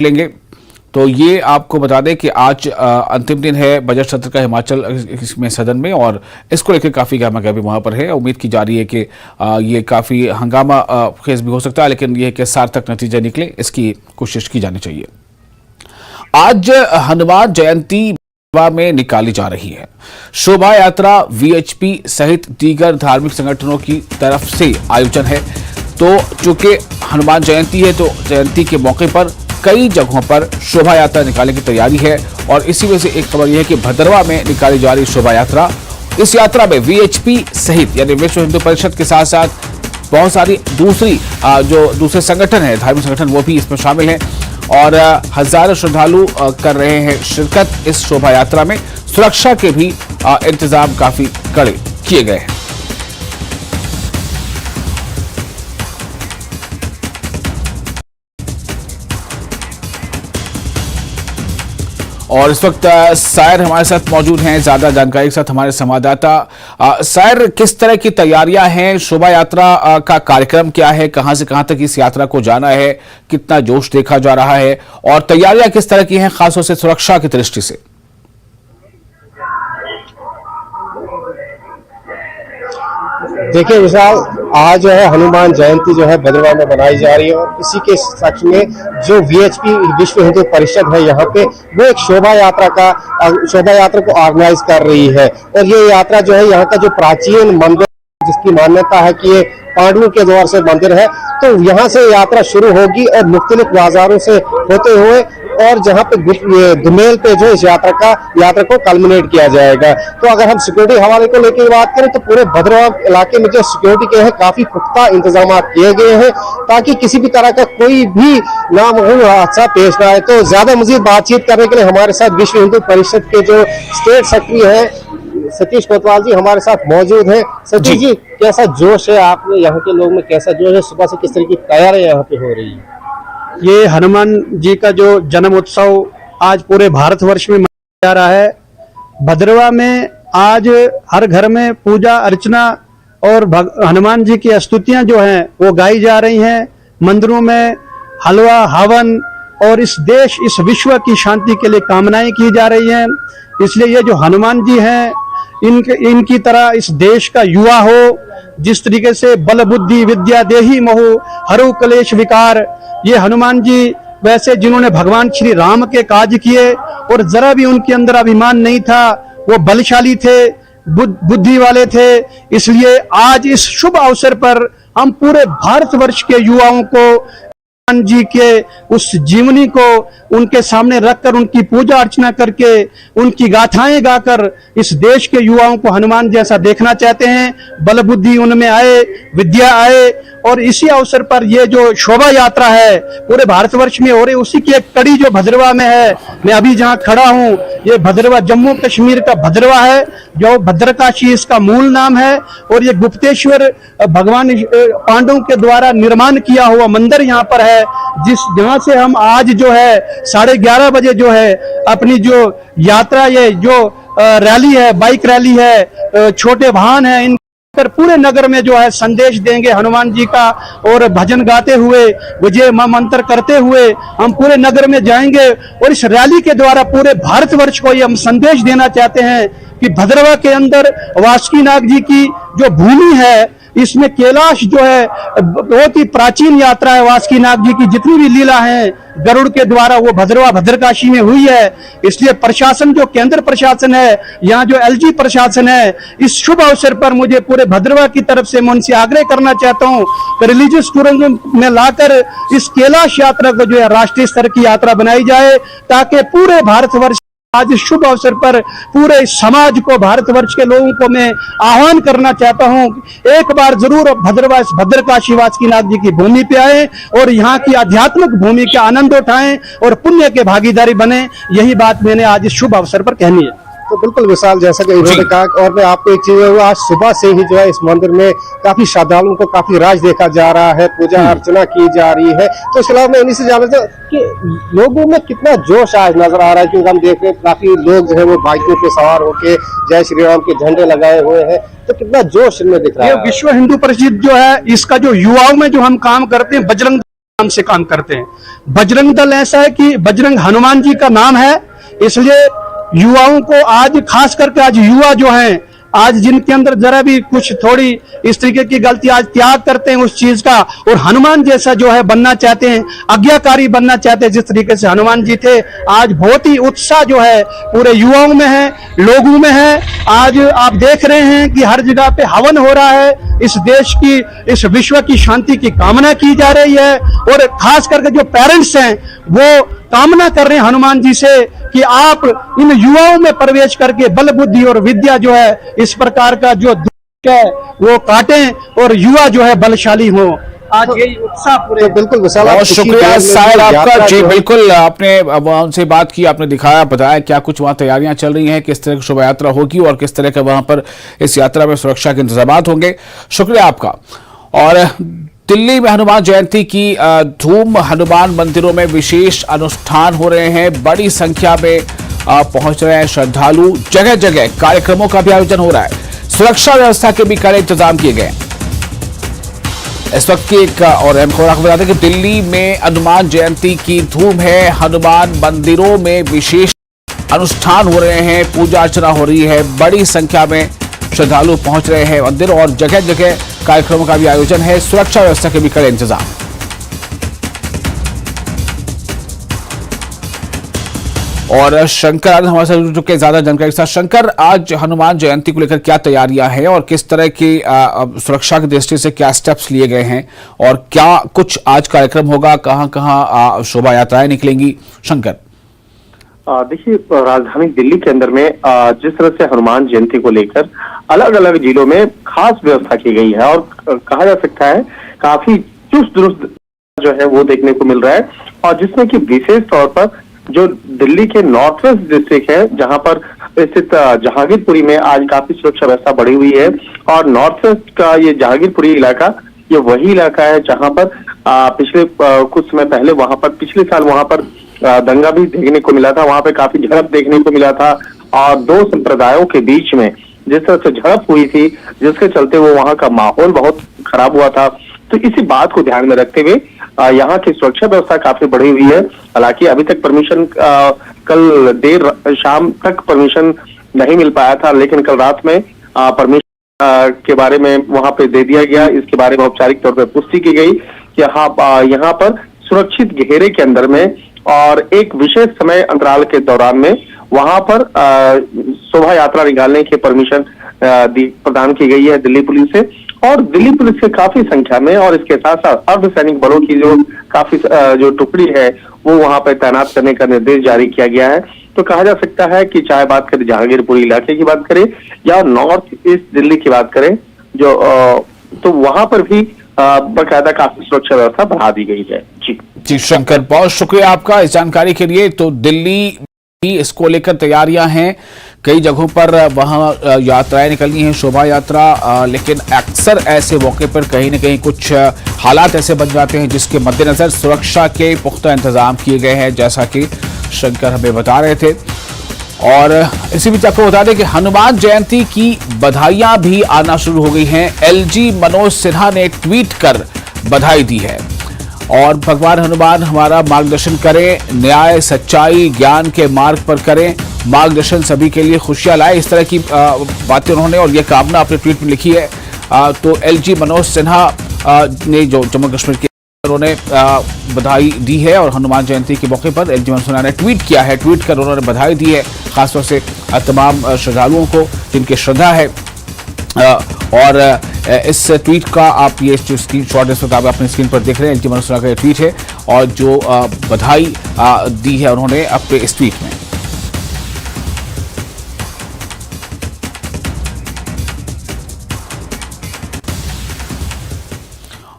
लेंगे। तो ये आपको बता दें कि आज अंतिम दिन है बजट सत्र का हिमाचल में सदन में, और इसको लेकर काफी गहमागहमी वहां पर है। उम्मीद की जा रही है कि ये काफी हंगामा खेज भी हो सकता है, लेकिन यह कि सार्थक नतीजे निकले, इसकी कोशिश की जानी चाहिए। आज हनुमान जयंती में निकाली जा रही है। शोभा यात्रा वीएचपी सहित दीगर धार्मिक संगठनों की तरफ से आयोजन है। तो चूंकि हनुमान जयंती है, तो जयंती के मौके पर कई जगहों पर शोभा यात्रा निकालने की तैयारी है, और इसी वजह से एक खबर यह है कि भदरवा में निकाली जा रही शोभा यात्रा, इस यात्रा में वीएचपी सहित यानी विश्व हिंदू परिषद के साथ साथ बहुत सारी जो दूसरे संगठन है, धार्मिक संगठन, वो भी इसमें शामिल हैं, और हजारों श्रद्धालु कर रहे हैं शिरकत इस शोभा यात्रा में। सुरक्षा के भी इंतजाम काफी कड़े किए गए हैं। और इस वक्त सायर हमारे साथ मौजूद हैं, ज्यादा जानकारी के साथ हमारे संवाददाता। सायर, किस तरह की तैयारियां हैं? शोभा यात्रा का कार्यक्रम क्या है? कहां से कहां तक इस यात्रा को जाना है? कितना जोश देखा जा रहा है, और तैयारियां किस तरह की हैं, खासतौर से सुरक्षा की दृष्टि से? देखिए विशाल, आज जो है हनुमान जयंती जो है भदरवा में मनाई जा रही है, और इसी के साक्ष्य में जो वीएचपी विश्व हिंदू परिषद है यहाँ पे, वो एक शोभा यात्रा को ऑर्गेनाइज कर रही है। और ये यात्रा जो है यहाँ का जो प्राचीन मंदिर, जिसकी मान्यता है कि ये पांडवों के दौर से मंदिर है, तो यहाँ से यात्रा शुरू होगी और मुख्तलिफ बाजारों से होते हुए और जहाँ पे दुमेल पे जो इस यात्रा को कल्मिनेट किया जाएगा। तो अगर हम सिक्योरिटी हवाले को लेकर बात करें, तो पूरे भदरवा इलाके में जो सिक्योरिटी के हैं काफी पुख्ता इंतजाम किए गए हैं, ताकि किसी भी तरह का कोई भी नामामूल हादसा पेश ना आए। तो ज्यादा मजीद बातचीत करने के लिए हमारे साथ विश्व हिंदू परिषद के जो स्टेट सेक्रेटरी है सतीश कोतवाल जी हमारे साथ मौजूद हैं। सतीश जी, कैसा जोश है आप में, यहाँ के लोग में कैसा जोश है, सुबह से किस तरह की तैयारी यहाँ पे हो रही है? ये हनुमान जी का जो जन्म उत्सव आज पूरे भारतवर्ष में मनाया जा रहा है। भदरवा में आज हर घर में पूजा अर्चना और हनुमान जी की स्तुतियां जो हैं वो गाई जा रही हैं। मंदिरों में हलवा हवन और इस देश, इस विश्व की शांति के लिए कामनाएं की जा रही हैं। इसलिए ये जो हनुमान जी हैं, इनकी तरह इस देश का युवा हो, जिस तरीके से बल बुद्धि विद्या देहि मोह हरु कलेश विकार, ये हनुमान जी वैसे जिन्होंने भगवान श्री राम के काज किए और जरा भी उनके अंदर अभिमान नहीं था, वो बलशाली थे, बुद्धि वाले थे। इसलिए आज इस शुभ अवसर पर हम पूरे भारतवर्ष के युवाओं को हनुमान जी के उस जीवनी को उनके सामने रखकर, उनकी पूजा अर्चना करके, उनकी गाथाएं गाकर इस देश के युवाओं को हनुमान जैसा देखना चाहते हैं। बल बुद्धि उनमें आए, विद्या आए, और इसी अवसर पर ये जो शोभा यात्रा है पूरे भारतवर्ष में हो रही, उसी की एक कड़ी जो भदरवा में है। मैं अभी जहां खड़ा हूं, ये भदरवा जम्मू कश्मीर का भदरवा है, जो भद्रकाशी इसका मूल नाम है, और ये गुप्तेश्वर भगवान पांडवों के द्वारा निर्माण किया हुआ मंदिर यहाँ पर है, जहां से हम आज जो है 11:30 बजे जो है अपनी जो यात्रा, ये जो रैली है, बाइक रैली है, छोटे वाहन है, इन पूरे नगर में जो है संदेश देंगे हनुमान जी का, और भजन गाते हुए, विजय मंत्र करते हुए हम पूरे नगर में जाएंगे। और इस रैली के द्वारा पूरे भारतवर्ष को ये हम संदेश देना चाहते हैं कि भदरवा के अंदर वासुकीनाग जी की जो भूमि है, इसमें कैलाश जो है बहुत ही प्राचीन यात्रा है। वासुकीनाग जी की जितनी भी लीला है गरुड़ के द्वारा, वो भदरवा भद्रकाशी में हुई है। इसलिए प्रशासन, जो केंद्र प्रशासन है, यहाँ जो एलजी प्रशासन है, इस शुभ अवसर पर मुझे पूरे भदरवा की तरफ से मैं उनसे आग्रह करना चाहता हूँ कि रिलीजियस टूरिज्म में लाकर इस कैलाश यात्रा को जो है राष्ट्रीय स्तर की यात्रा बनाई जाए, ताकि पूरे भारतवर्ष आज इस शुभ अवसर पर पूरे समाज को, भारतवर्ष के लोगों को मैं आह्वान करना चाहता हूं, एक बार जरूर भद्रवा भद्रकाशी वासुकीनाग जी की भूमि पे आए और यहाँ की आध्यात्मिक भूमि का आनंद उठाएं और पुण्य के भागीदारी बने। यही बात मैंने आज इस शुभ अवसर पर कहनी है। तो बिल्कुल विशाल, जैसा कि इन्होंने कहा, और मैं आपको एक चीज, आज सुबह से ही जो है इस मंदिर में काफी श्रद्धालुओं को काफी राज देखा जा रहा है, पूजा अर्चना की जा रही है। तो इसके अलावा मैं इन्हीं से जानना चाहता कि लोगों में कितना जोश आज नजर आ रहा है, क्योंकि हम देख रहे हैं काफी लोग जो है वो बाइकों पे सवार होके जय श्री राम के झंडे लगाए हुए हैं, तो कितना जोश इनमें दिख रहा है। विश्व हिंदू परिषद जो है, इसका जो युवाओं में जो हम काम करते हैं, बजरंग नाम से काम करते हैं। बजरंग दल ऐसा है कि बजरंग हनुमान जी का नाम है, इसलिए युवाओं को आज खास करके आज युवा जो हैं, आज जिनके अंदर जरा भी कुछ थोड़ी इस तरीके की गलती आज त्याग करते हैं उस चीज का, और हनुमान जैसा जो है बनना चाहते हैं, आज्ञाकारी बनना चाहते हैं जिस तरीके से हनुमान जी थे। आज बहुत ही उत्साह जो है पूरे युवाओं में है, लोगों में है। आज आप देख रहे हैं कि हर जगह पे हवन हो रहा है, इस देश की, इस विश्व की शांति की कामना की जा रही है, और खास करके जो पेरेंट्स हैं वो कामना कर रहे हैं हनुमान जी से कि आप इन युवाओं में प्रवेश करके बल बुद्धि और विद्या जो है इस प्रकार का जो दुख है वो काटें और युवा जो है बलशाली हो। आज यही उत्साह पूरे बिल्कुल विशाल, बहुत इसी शुक्रिया बात में साहिर जो आपका। यात्रा जी जो है- बिल्कुल, आपने उनसे बात की, आपने दिखाया, बताया क्या कुछ वहां तैयारियां चल रही हैं, किस तरह की शोभा यात्रा होगी और किस तरह का वहां पर इस यात्रा में सुरक्षा के इंतजाम होंगे। शुक्रिया आपका। और दिल्ली में हनुमान जयंती की धूम, हनुमान मंदिरों में विशेष अनुष्ठान हो रहे हैं, बड़ी संख्या में पहुंच रहे हैं श्रद्धालु, जगह जगह कार्यक्रमों का भी आयोजन हो रहा है, सुरक्षा व्यवस्था के भी कड़े इंतजाम किए गए हैं। इस वक्त की एक और अहम खबर आपको बता दें कि दिल्ली में हनुमान जयंती की धूम है, हनुमान मंदिरों में विशेष अनुष्ठान हो रहे हैं, पूजा अर्चना हो रही है, बड़ी संख्या में श्रद्धालु पहुंच रहे हैं मंदिर और जगह जगह कार्यक्रमों का भी आयोजन है, सुरक्षा व्यवस्था के भी कड़े इंतजाम। और शंकर आज हमारे साथ जुड़ चुके ज्यादा जानकारी के साथ। शंकर, आज हनुमान जयंती को लेकर क्या तैयारियां हैं और किस तरह की सुरक्षा की दृष्टि से क्या स्टेप्स लिए गए हैं और क्या कुछ आज कार्यक्रम होगा, कहां कहां शोभा यात्राएं निकलेंगी? शंकर, देखिए, राजधानी दिल्ली के अंदर में जिस तरह से हनुमान जयंती को लेकर अलग अलग जिलों में खास व्यवस्था की गई है और कहा जा सकता है काफी चुस्त दुरुस्त जो है वो देखने को मिल रहा है, और जिसमें कि विशेष तौर पर जो दिल्ली के नॉर्थ वेस्ट डिस्ट्रिक्ट है जहां पर स्थित जहांगीरपुरी में आज काफी सुरक्षा व्यवस्था बढ़ी हुई है। और नॉर्थ वेस्ट का ये जहांगीरपुरी इलाका, ये वही इलाका है जहां पर पिछले कुछ समय पहले वहां पर पिछले साल वहां पर दंगा भी देखने को मिला था, वहां पे काफी झड़प देखने को मिला था और दो संप्रदायों के बीच में जिस तरह से झड़प हुई थी जिसके चलते वो वहां का माहौल बहुत खराब हुआ था। तो इसी बात को ध्यान में रखते हुए यहाँ की सुरक्षा व्यवस्था काफी बढ़ी हुई है। हालांकि अभी तक परमिशन कल देर शाम तक परमिशन नहीं मिल पाया था, लेकिन कल रात में परमिशन के बारे में वहां पे दे दिया गया। इसके बारे में औपचारिक तौर पर पुष्टि की गई कि यहाँ पर सुरक्षित घेरे के अंदर में और एक विशेष समय अंतराल के दौरान में वहां पर शोभा यात्रा निकालने की परमिशन प्रदान की गई है दिल्ली पुलिस से। और दिल्ली पुलिस के काफी संख्या में और इसके साथ साथ अर्धसैनिक बलों की जो काफी जो टुकड़ी है वो वहां पर तैनात करने का निर्देश जारी किया गया है। तो कहा जा सकता है कि चाहे बात करें जहांगीरपुरी इलाके की बात करें या नॉर्थ ईस्ट दिल्ली की बात करें जो तो वहां पर भी बकायदा काफी सुरक्षा व्यवस्था बढ़ा दी गई है। जी शंकर, बहुत शुक्रिया आपका इस जानकारी के लिए। तो दिल्ली भी इसको लेकर तैयारियां हैं, कई जगहों पर वहां यात्राएं निकलनी हैं, शोभा यात्रा, लेकिन अक्सर ऐसे मौके पर कहीं न कहीं कुछ हालात ऐसे बन जाते हैं जिसके मद्देनजर सुरक्षा के पुख्ता इंतजाम किए गए हैं, जैसा कि शंकर हमें बता रहे थे। और इसी बीच आपको बता दें कि हनुमान जयंती की बधाइयां भी आना शुरू हो गई हैं। एलजी मनोज सिन्हा ने ट्वीट कर बधाई दी है और भगवान हनुमान हमारा मार्गदर्शन करें, न्याय, सच्चाई, ज्ञान के मार्ग पर करें, मार्गदर्शन सभी के लिए खुशियां लाए, इस तरह की बातें उन्होंने और ये कामना अपने ट्वीट में लिखी है। तो एलजी मनोज सिन्हा ने जो जम्मू कश्मीर के उन्होंने बधाई दी है और हनुमान जयंती के मौके पर एलजी मनोज सिन्हा ने ट्वीट किया है, ट्वीट कर उन्होंने बधाई दी है खासतौर से तमाम श्रद्धालुओं को जिनकी श्रद्धा है। और इस ट्वीट का आप ये स्क्रीन शॉट इस वक्त आप अपनी स्क्रीन पर देख रहे हैं, एलजी मनोज सिन्हा का ये ट्वीट है और जो बधाई दी है उन्होंने अपने इस ट्वीट में।